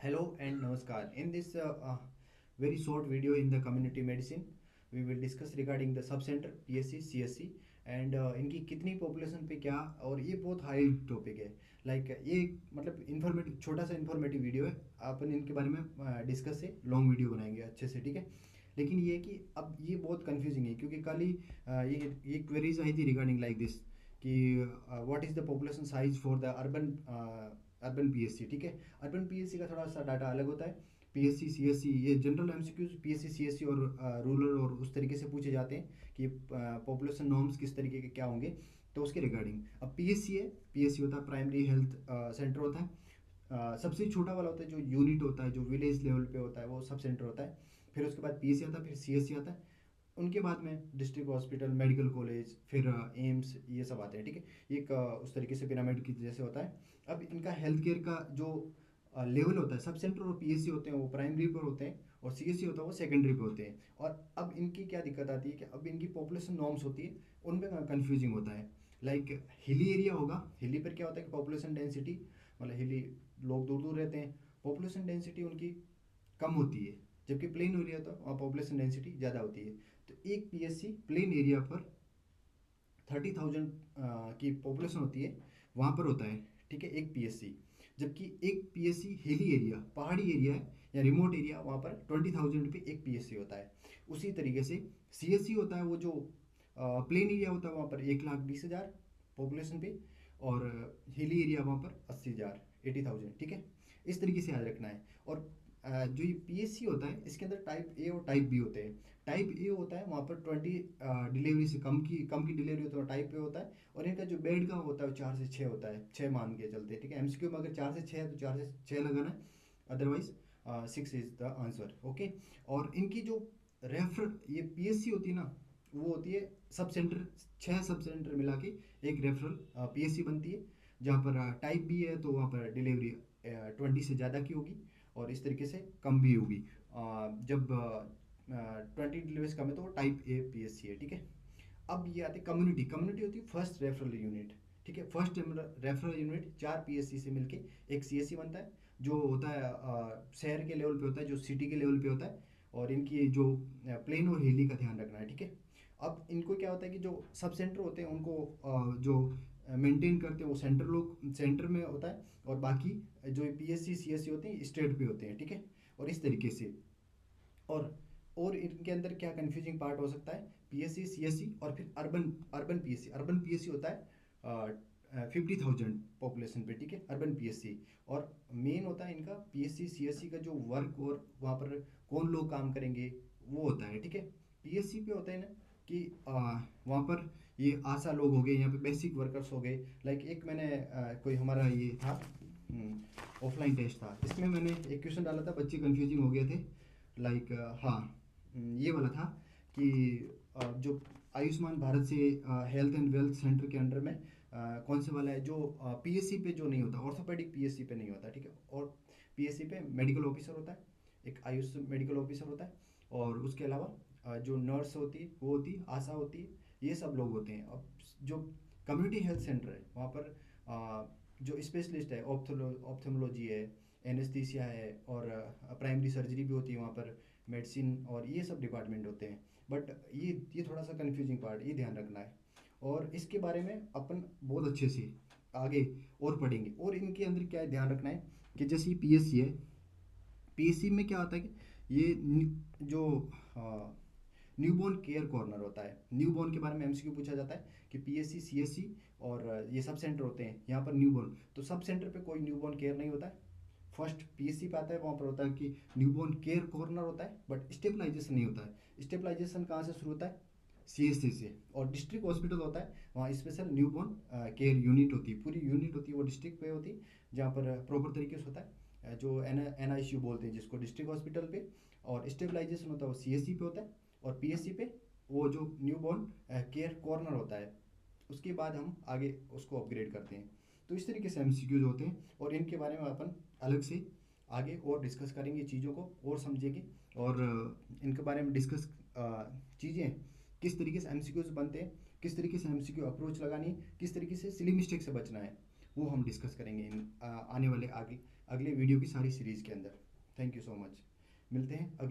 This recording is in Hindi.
Hello and Namaskar. In this very short video in the community medicine, we will discuss regarding the sub center PSC, CSC and इनकी कितनी पॉपुलेशन पे क्या और ये बहुत हाई टॉपिक है ये मतलब इन्फॉर्मेटिव छोटा सा इन्फॉर्मेटिव वीडियो है। अपन इनके बारे में डिस्कस से लॉन्ग वीडियो बनाएंगे अच्छे से, ठीक है। लेकिन ये कि अब ये बहुत कंफ्यूजिंग है क्योंकि कल ही ये क्वेरीज आई थी रिगार्डिंग लाइक दिस कि what is the population size for the urban PSC, ठीक है। अर्बन पीएससी का थोड़ा सा डाटा अलग होता है। पीएससी सीएससी ये जनरल एमसीक्यूज पीएससी सीएससी और रूरल और उस तरीके से पूछे जाते हैं कि पॉपुलेशन नॉर्म्स किस तरीके के क्या होंगे, तो उसके रिगार्डिंग अब पीएससी है। पीएससी होता है प्राइमरी हेल्थ सेंटर होता है। सबसे छोटा वाला होता है जो यूनिट होता है, जो विलेज लेवल पे होता है, वो सब सेंटर होता है। फिर उसके बाद पीएससी आता है, फिर सीएससी आता है। उनके बाद में डिस्ट्रिक्ट हॉस्पिटल, मेडिकल कॉलेज, फिर एम्स, ये सब आते हैं, ठीक है। एक उस तरीके से पिरामिड की जैसे होता है। अब इनका हेल्थ केयर का जो लेवल होता है, सब सेंटर और पीएससी होते हैं वो प्राइमरी पर होते हैं और सीएससी होता है वो सेकेंडरी पे होते हैं। और अब इनकी क्या दिक्कत आती है कि अब इनकी पॉपुलेशन नॉर्म्स होती है, उनमें कन्फ्यूजिंग होता है। हिली एरिया होगा, हिली पर क्या होता है कि पॉपुलेशन डेंसिटी, मतलब हिली लोग दूर दूर रहते हैं, पॉपुलेशन डेंसिटी उनकी कम होती है। जबकि प्लेन एरिया तो वहाँ पॉपुलेशन डेंसिटी ज़्यादा होती है। तो एक पीएससी प्लेन एरिया पर 30,000 की पॉपुलेशन होती है, वहाँ पर होता है, ठीक है, एक पीएससी। जबकि एक पीएससी हिली एरिया, पहाड़ी एरिया है या रिमोट एरिया, वहाँ पर 20,000 पे एक पीएससी होता है। उसी तरीके से सीएससी होता है वो जो प्लेन एरिया होता है, वहाँ पर 1,20,000 पॉपुलेशन पे, और हिली एरिया वहाँ पर 80,000, 80,000, ठीक है। इस तरीके से याद रखना है। और जो ये पीएससी होता है इसके अंदर टाइप ए और टाइप बी होते हैं। टाइप ए होता है वहाँ पर 20 डिलीवरी से कम की डिलीवरी होती है, टाइप ए होता है। और इनका जो बेड का होता है वो 4 से 6 होता है, 6 मान के चलते हैं, ठीक है। एमसीक्यू में अगर 4 से 6 है तो 4 से 6 लगाना है, otherwise 6 is the answer, okay. और इनकी जो रेफर ये पीएससी होती है ना, वो होती है सब सेंटर, 6 सब सेंटर मिला के एक रेफरल पीएससी बनती है। जहाँ पर टाइप बी है तो वहाँ पर डिलीवरी 20 से ज़्यादा की होगी और इस तरीके से कम भी होगी। जब 20 डिलीवरीज कम है तो वो टाइप ए पीएससी है, ठीक है। अब ये आती है कम्युनिटी। कम्युनिटी होती है फर्स्ट रेफरल यूनिट, ठीक है। फर्स्ट रेफरल यूनिट 4 पीएससी से मिलके एक सीएससी बनता है, जो होता है शहर के लेवल पे होता है, जो सिटी के लेवल पे होता है। और इनकी जो प्लेन और हिली का ध्यान रखना है, ठीक है। अब इनको क्या होता है कि जो सब सेंटर होते हैं उनको जो मेंटेन करते हैं वो सेंटर लोग सेंटर में होता है, और बाकी जो पीएससी सीएससी होते हैं स्टेट पे होते हैं, ठीक है। और इस तरीके से और और इनके अंदर क्या कंफ्यूजिंग पार्ट हो सकता है, पीएससी सीएससी और फिर urban urban PSC. Urban PSC होता है 50,000 पॉपुलेशन पे, ठीक है, अर्बन पीएससी। और मेन होता है इनका पीएससी सीएससी का जो वर्क और वहाँ पर कौन लोग काम करेंगे वो होता है, ठीक है। पीएससी पे होता है ना कि वहाँ पर ये आशा लोग हो गए, यहाँ पे बेसिक वर्कर्स हो गए। एक मैंने कोई हमारा ये था ऑफलाइन टेस्ट था, इसमें मैंने एक क्वेश्चन डाला था, बच्चे कंफ्यूजिंग हो गए थे। हाँ, ये वाला था कि जो आयुष्मान भारत से हेल्थ एंड वेल्थ सेंटर के अंडर में कौन से वाला है जो पीएससी पे जो नहीं होता, ऑर्थोपेडिक पीएससी पे नहीं होता, ठीक है। और पीएससी पे मेडिकल ऑफिसर होता है, एक आयुष मेडिकल ऑफिसर होता है। और उसके अलावा जो नर्स होती है वो होती है, आशा होती है, ये सब लोग होते हैं। अब जो कम्युनिटी हेल्थ सेंटर है वहाँ पर जो स्पेशलिस्ट है, ऑप्थेमोलॉजी है, एनेस्थीसिया है, और प्राइमरी सर्जरी भी होती है वहाँ पर, मेडिसिन और ये सब डिपार्टमेंट होते हैं। बट ये थोड़ा सा कंफ्यूजिंग पार्ट, ये ध्यान रखना है। और इसके बारे में अपन बहुत अच्छे से आगे और पढ़ेंगे। और इनके अंदर क्या है ध्यान रखना है कि जैसे ये पीएससी है, पीएससी में क्या होता है कि ये जो न्यूबॉर्न केयर कॉर्नर होता है, न्यूबॉर्न के बारे में एमसीक्यू पूछा जाता है कि पीएससी सीएससी और ये सब सेंटर होते हैं, यहाँ पर न्यूबॉर्न, तो सब सेंटर पे कोई न्यूबॉर्न केयर नहीं होता है। फर्स्ट पीएससी पे आता है, वहाँ पर होता है कि न्यूबॉर्न केयर कॉर्नर होता है, बट स्टेबलाइजेशन नहीं होता है। स्टेबलाइजेशन कहाँ से शुरू होता है, सीएससी से। और डिस्ट्रिक्ट हॉस्पिटल होता है, वहाँ स्पेशल न्यूबॉर्न केयर यूनिट होती है, पूरी यूनिट होती है, वो डिस्ट्रिक्ट पे होती है, जहाँ पर प्रॉपर तरीके से होता है जो एनआईसीयू बोलते हैं जिसको, डिस्ट्रिक्ट हॉस्पिटल पे। और स्टेबलाइजेशन होता है वो सीएससी पे होता है। और पीएससी पे वो जो न्यूबॉर्न केयर कॉर्नर होता है, उसके बाद हम आगे उसको अपग्रेड करते हैं। तो इस तरीके से एमसीक्यूज होते हैं, और इनके बारे में अपन अलग से आगे और डिस्कस करेंगे, चीज़ों को और समझेंगे। और इनके बारे में डिस्कस चीज़ें किस तरीके से एमसीक्यूज बनते हैं, किस तरीके से एमसीक्यू अप्रोच लगानी है, किस तरीके से सिली मिस्टेक से बचना है, वो हम डिस्कस करेंगे इन आने वाले आगे अगले वीडियो की सारी सीरीज़ के अंदर। Thank you so much. मिलते हैं अगले